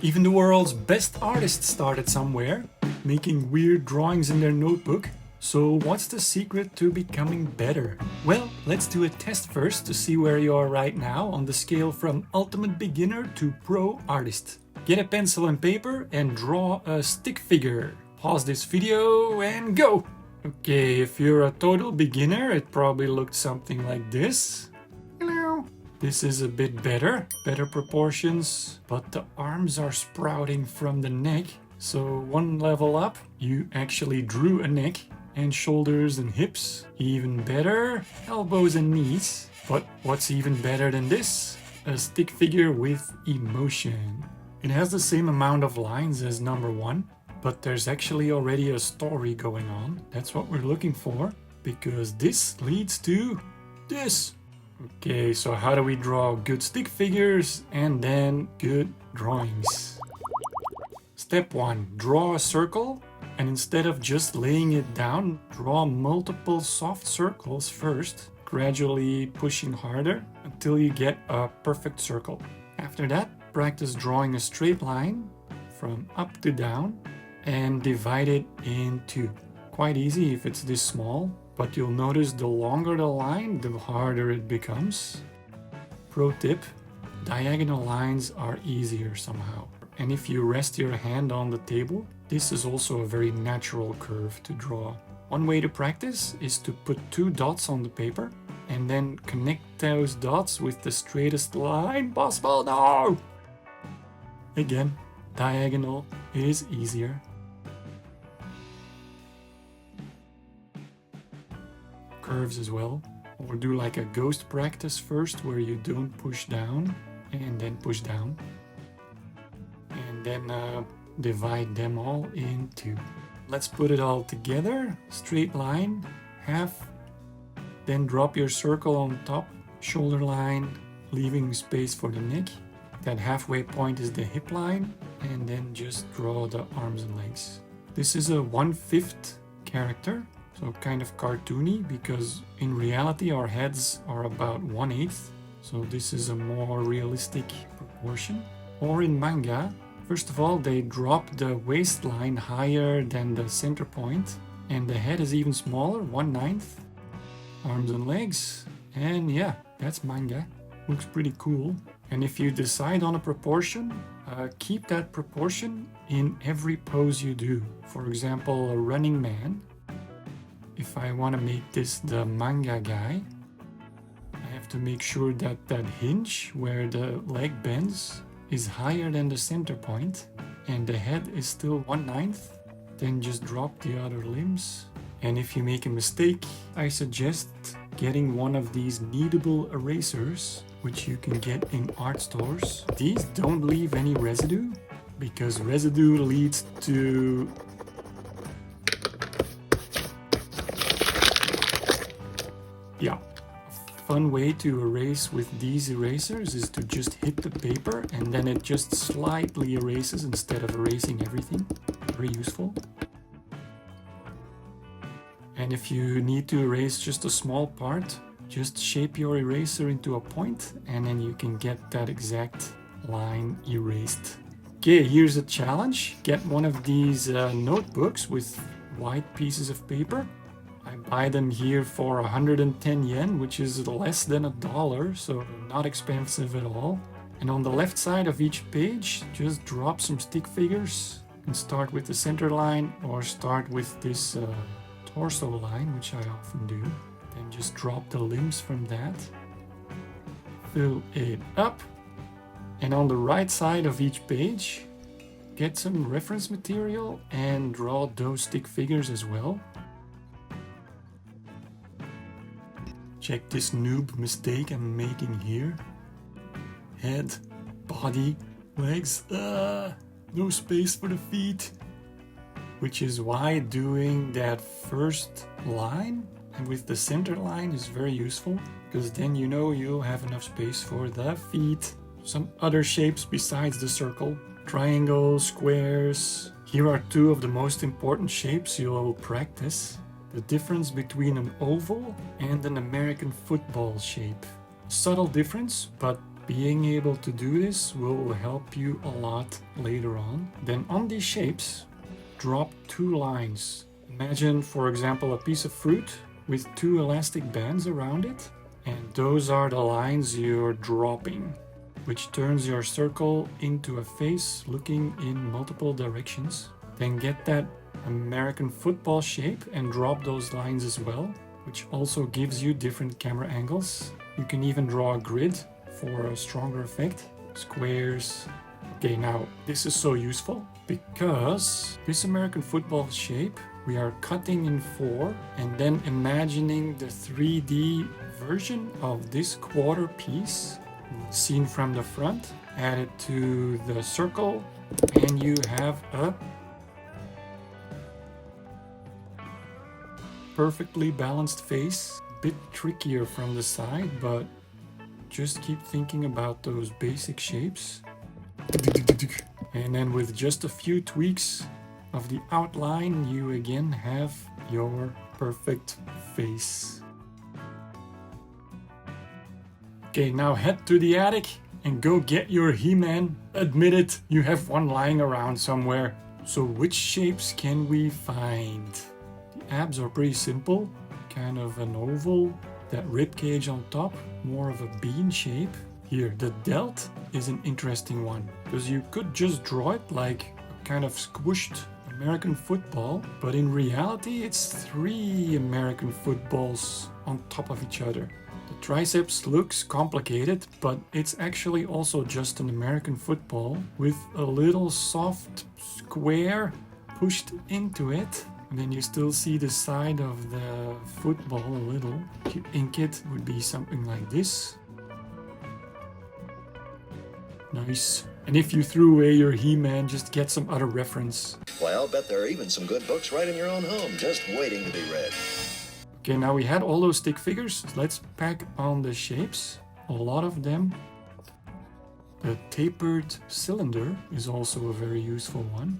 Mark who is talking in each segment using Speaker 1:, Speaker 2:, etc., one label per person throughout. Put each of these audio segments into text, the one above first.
Speaker 1: Even the world's best artists started somewhere, making weird drawings in their notebook. So what's the secret to becoming better? Well, let's do a test first to see where you are right now on the scale from ultimate beginner to pro artist. Get a pencil and paper and draw a stick figure. Pause this video and go! Okay, if you're a total beginner, it probably looked something like this. Hello. This is a bit better proportions, but the arms are sprouting from the neck. So one level up, you actually drew a neck and shoulders and hips. Even better, elbows and knees. But what's even better than this? A stick figure with emotion. It has the same amount of lines as number one, but there's actually already a story going on. That's what we're looking for, because this leads to this. Okay, so how do we draw good stick figures and then good drawings? Step 1. Draw a circle, and instead of just laying it down, draw multiple soft circles first, gradually pushing harder until you get a perfect circle. After that, practice drawing a straight line from up to down and divide it in two. Quite easy if it's this small, but you'll notice the longer the line, the harder it becomes. Pro tip, diagonal lines are easier somehow. And if you rest your hand on the table, this is also a very natural curve to draw. One way to practice is to put two dots on the paper and then connect those dots with the straightest line possible. No! Again, diagonal is easier. Curves as well, or do like a ghost practice first where you don't push down and then push down, and then divide them all in two. Let's put it all together. Straight line, half, then drop your circle on top, shoulder line, leaving space for the neck. That halfway point is the hip line, and then just draw the arms and legs. This is a 1/5 character, so kind of cartoony, because in reality our heads are about 1/8, so this is a more realistic proportion. Or in manga, first of all they drop the waistline higher than the center point, and the head is even smaller, 1/9. Arms and legs, and yeah, that's manga. Looks pretty cool. And if you decide on a proportion, keep that proportion in every pose you do. For example, a running man. If I want to make this the manga guy, I have to make sure that that hinge where the leg bends is higher than the center point and the head is still 1/9. Then just drop the other limbs. And if you make a mistake, I suggest getting one of these kneadable erasers, which you can get in art stores. These don't leave any residue, because residue leads to a fun way to erase with these erasers is to just hit the paper and then it just slightly erases instead of erasing everything. Very useful. And if you need to erase just a small part, just shape your eraser into a point and then you can get that exact line erased. Okay, here's a challenge. Get one of these notebooks with white pieces of paper. I buy them here for 110 yen, which is less than $1, so not expensive at all. And on the left side of each page, just drop some stick figures and start with the center line or start with this torso line, which I often do. Then just drop the limbs from that. Fill it up. And on the right side of each page, get some reference material and draw those stick figures as well. Check this noob mistake I'm making here. Head, body, legs, no space for the feet. Which is why doing that first line and with the center line is very useful, because then you know you'll have enough space for the feet. Some other shapes besides the circle. Triangles, squares. Here are two of the most important shapes you'll practice. The difference between an oval and an American football shape. Subtle difference, but Being able to do this will help you a lot later on. Then on these shapes, drop 2 lines. Imagine, for example, a piece of fruit with 2 elastic bands around it, and those are the lines you're dropping, which turns your circle into a face looking in multiple directions. Then get that American football shape and drop those lines as well, which also gives you different camera angles. You can even draw a grid for a stronger effect. Squares. Okay, now this is so useful because this American football shape we are cutting in 4 and then imagining the 3D version of this quarter piece seen from the front, add it to the circle, and you have a perfectly balanced face. Bit trickier from the side, but just keep thinking about those basic shapes. And then with just a few tweaks of the outline, you again have your perfect face. Okay, now head to the attic and go get your He-Man. Admit it, you have one lying around somewhere. So which shapes can we find? The abs are pretty simple, kind of an oval, that rib cage on top, more of a bean shape. Here, the delt is an interesting one, because you could just draw it like a kind of squished American football, but in reality it's 3 American footballs on top of each other. The triceps looks complicated, but it's actually also just an American football with a little soft square pushed into it. And then you still see the side of the football a little. If you ink it, would be something like this. Nice. And if you threw away your He-Man, just get some other reference.
Speaker 2: Why, I'll bet there are even some good books right in your own home, just waiting to be read.
Speaker 1: Okay, now we had all those stick figures. Let's pack on the shapes. A lot of them. The tapered cylinder is also a very useful one.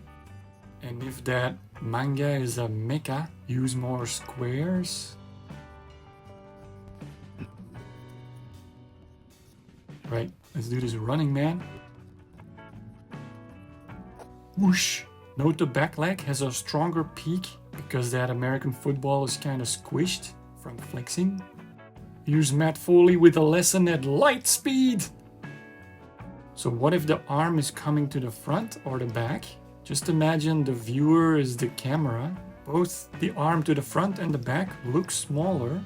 Speaker 1: And if that manga is a mecha, use more squares. Right, let's do this Running Man. Whoosh! Note the back leg has a stronger peak because that American football is kind of squished from flexing. Here's Matt Foley with a lesson at light speed. So what if the arm is coming to the front or the back? Just imagine the viewer is the camera. Both the arm to the front and the back look smaller,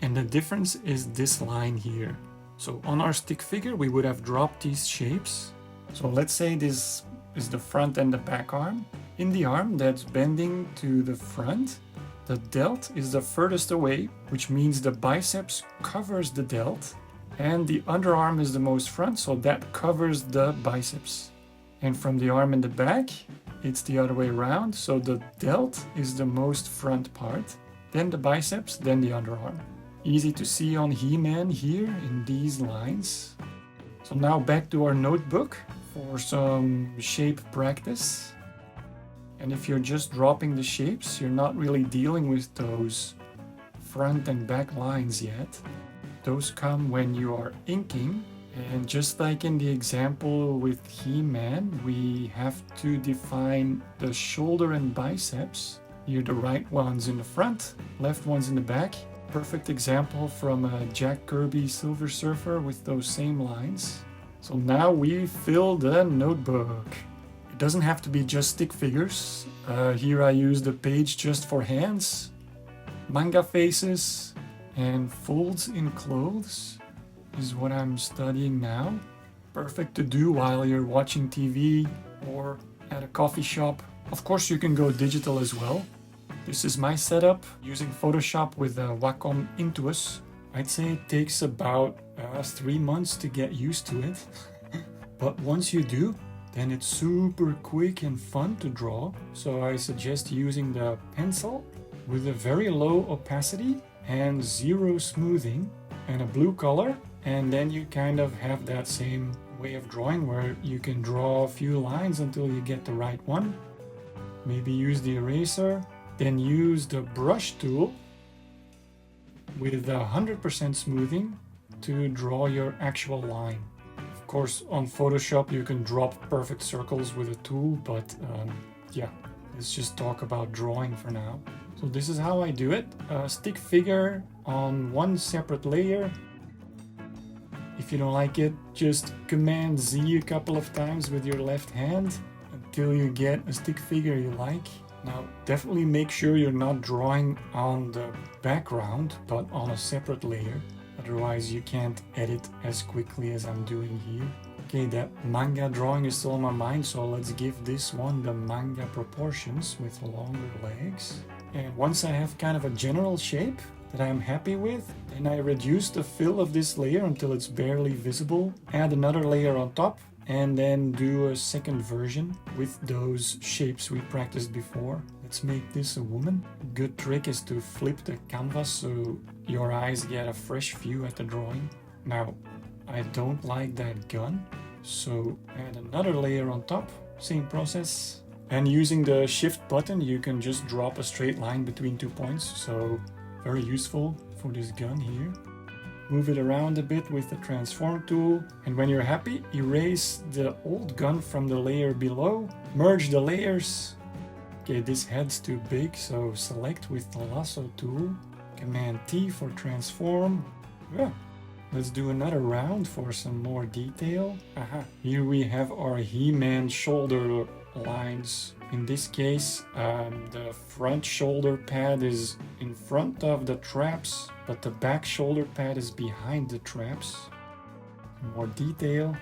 Speaker 1: and the difference is this line here. So on our stick figure we would have dropped these shapes. So let's say this is the front and the back arm. In the arm that's bending to the front, the delt is the furthest away, which means the biceps covers the delt, and the underarm is the most front, so that covers the biceps. And from the arm in the back, it's the other way around, so the delt is the most front part, then the biceps, then the underarm. Easy to see on He-Man here in these lines. So now back to our notebook for some shape practice. And if you're just dropping the shapes, you're not really dealing with those front and back lines yet. Those come when you are inking. And just like in the example with He-Man, we have to define the shoulder and biceps. Here the right ones in the front, left ones in the back. Perfect example from a Jack Kirby Silver Surfer with those same lines. So now we fill the notebook. It doesn't have to be just stick figures. Here I used a page just for hands, manga faces, and folds in clothes is what I'm studying now. Perfect to do while you're watching TV or at a coffee shop. Of course you can go digital as well. This is my setup using Photoshop with Wacom Intuos. I'd say it takes about 3 months to get used to it. But once you do, then it's super quick and fun to draw. So I suggest using the pencil with a very low opacity and 0 smoothing and a blue color. And then you kind of have that same way of drawing where you can draw a few lines until you get the right one. Maybe use the eraser, then use the brush tool with 100% smoothing to draw your actual line. Of course, on Photoshop you can drop perfect circles with a tool, but yeah, let's just talk about drawing for now. So this is how I do it. Stick figure on one separate layer. If you don't like it, just Command Z a couple of times with your left hand until you get a stick figure you like. Now definitely make sure you're not drawing on the background, but on a separate layer. Otherwise you can't edit as quickly as I'm doing here. Okay, that manga drawing is still on my mind, so let's give this one the manga proportions with longer legs. And once I have kind of a general shape that I'm happy with, then I reduce the fill of this layer until it's barely visible, add another layer on top, and then do a second version with those shapes we practiced before. Let's make this a woman. A good trick is to flip the canvas so your eyes get a fresh view at the drawing. Now, I don't like that gun, so add another layer on top, same process. And using the shift button you can just drop a straight line between 2 points, so very useful for this gun here. Move it around a bit with the transform tool, and when you're happy, erase the old gun from the layer below, merge the layers. Okay, this head's too big, so select with the lasso tool, Command T for transform. Yeah. Let's do another round for some more detail. Aha, here we have our He-Man shoulder lines. In this case, the front shoulder pad is in front of the traps, but the back shoulder pad is behind the traps. More detail.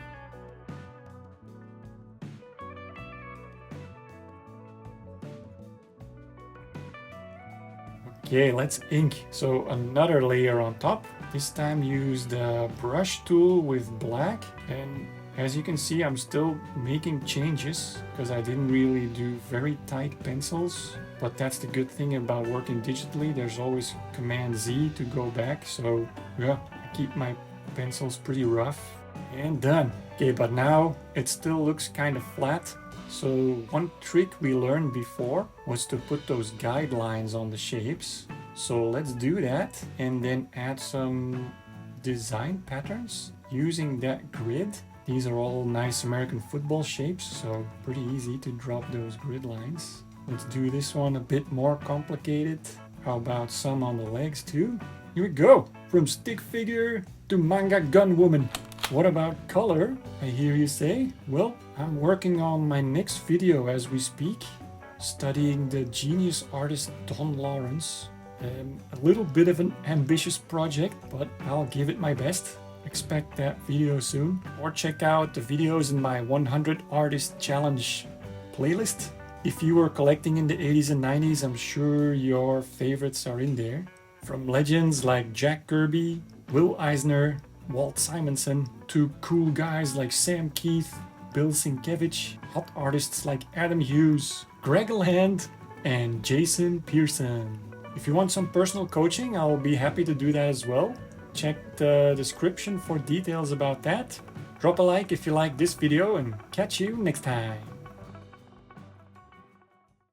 Speaker 1: Okay, let's ink. So another layer on top. This time use the brush tool with black, and as you can see I'm still making changes because I didn't really do very tight pencils, but that's the good thing about working digitally. There's always Command Z to go back, so yeah, I keep my pencils pretty rough. And done. Okay, but now it still looks kind of flat. So one trick we learned before was to put those guidelines on the shapes. So let's do that and then add some design patterns using that grid. These are all nice American football shapes, so pretty easy to drop those grid lines. Let's do this one a bit more complicated. How about some on the legs too? Here we go! From stick figure to manga gun woman. What about color, I hear you say? Well, I'm working on my next video as we speak, studying the genius artist Don Lawrence. A little bit of an ambitious project, but I'll give it my best. Expect that video soon. Or check out the videos in my 100 Artist Challenge playlist. If you were collecting in the 80s and 90s, I'm sure your favorites are in there. From legends like Jack Kirby, Will Eisner, Walt Simonson, to cool guys like Sam Keith, Bill Sienkiewicz, hot artists like Adam Hughes, Greg Land, and Jason Pearson. If you want some personal coaching, I'll be happy to do that as well. Check the description for details about that. Drop a like if you like this video, and catch you next time.